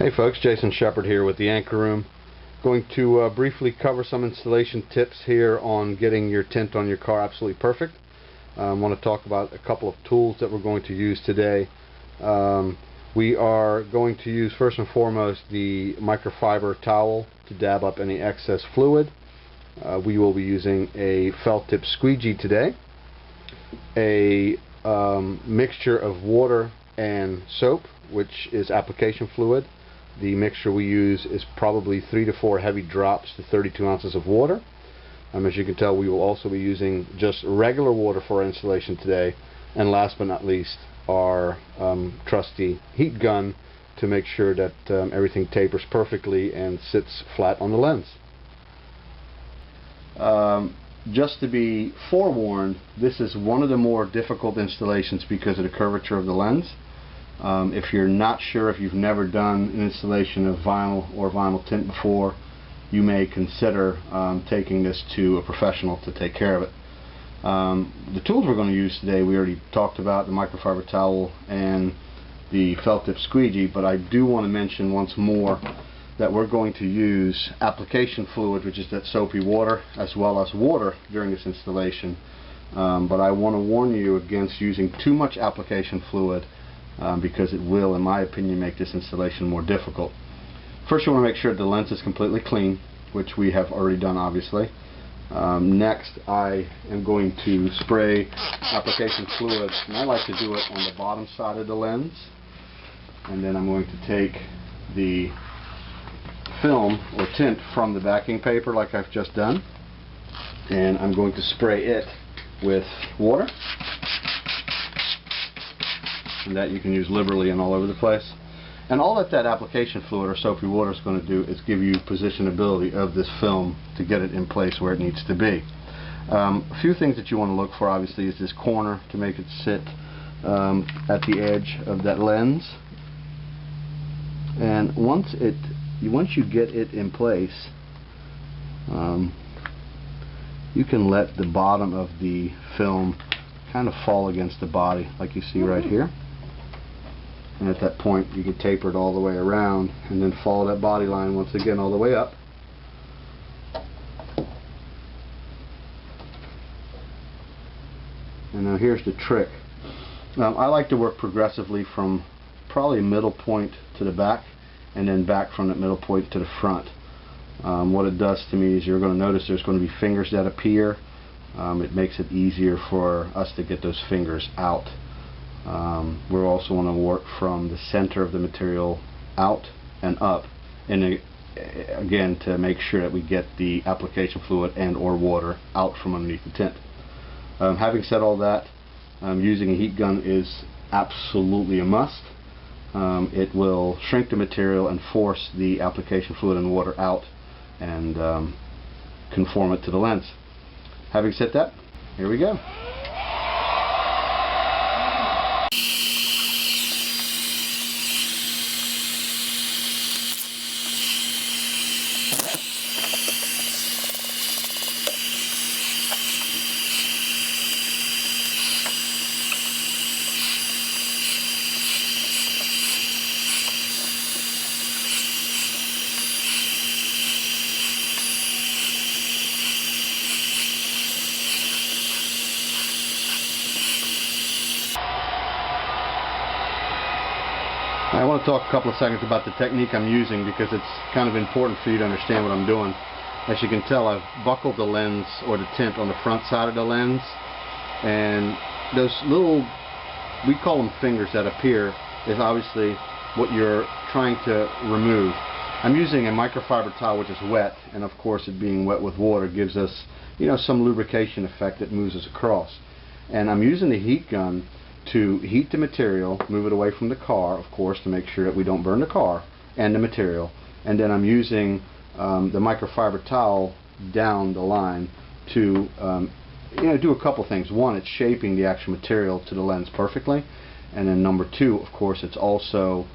Hey folks, Jason Shepard here with the Anchor Room. Going to briefly cover some installation tips here on getting your tint on your car absolutely perfect. I want to talk about a couple of tools that we're going to use today. We are going to use first and foremost the microfiber towel to dab up any excess fluid. We will be using a felt tip squeegee today, a mixture of water and soap, which is application fluid. The mixture we use is probably 3 to 4 heavy drops to 32 ounces of water. As you can tell, we will also be using just regular water for our installation today. And last but not least, our trusty heat gun to make sure that everything tapers perfectly and sits flat on the lens. Just to be forewarned, this is one of the more difficult installations because of the curvature of the lens. If you're not sure, if you've never done an installation of vinyl or vinyl tint before, you may consider taking this to a professional to take care of it. The tools we're going to use today, we already talked about, the microfiber towel and the felt tip squeegee, but I do want to mention once more that we're going to use application fluid, which is that soapy water, as well as water during this installation. But I want to warn you against using too much application fluid, because it will, in my opinion, make this installation more difficult. First, you want to make sure the lens is completely clean, which we have already done, obviously. Next, I am going to spray application fluid, and I like to do it on the bottom side of the lens. And then I'm going to take the film or tint from the backing paper, like I've just done, and I'm going to spray it with water. And that you can use liberally and all over the place. And all that application fluid or soapy water is going to do is give you positionability of this film to get it in place where it needs to be. A few things that you want to look for, obviously, is this corner to make it sit at the edge of that lens. And once you get it in place, you can let the bottom of the film kind of fall against the body, like you see right here. And at that point, you can taper it all the way around and then follow that body line once again all the way up. And now here's the trick. I like to work progressively from probably middle point to the back and then back from that middle point to the front. What it does to me is you're going to notice there's going to be fingers that appear. It makes it easier for us to get those fingers out. We also want to work from the center of the material out and up, and again to make sure that we get the application fluid and or water out from underneath the tint. Having said all that, using a heat gun is absolutely a must. It will shrink the material and force the application fluid and water out and conform it to the lens. Having said that, here we go. I want to talk a couple of seconds about the technique I'm using because it's kind of important for you to understand what I'm doing. As you can tell, I've buckled the lens or the tint on the front side of the lens, and those little, we call them fingers that appear, is obviously what you're trying to remove. I'm using a microfiber towel which is wet, and of course it being wet with water gives us, some lubrication effect that moves us across. And I'm using the heat gun to heat the material, move it away from the car, of course, to make sure that we don't burn the car and the material. And then I'm using the microfiber towel down the line to do a couple things. One, it's shaping the actual material to the lens perfectly, and then number two, of course, it's also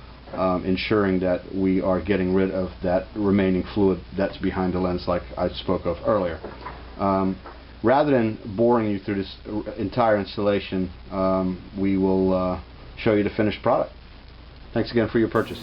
ensuring that we are getting rid of that remaining fluid that's behind the lens, like I spoke of earlier. Rather than boring you through this entire installation, we will show you the finished product. Thanks again for your purchase.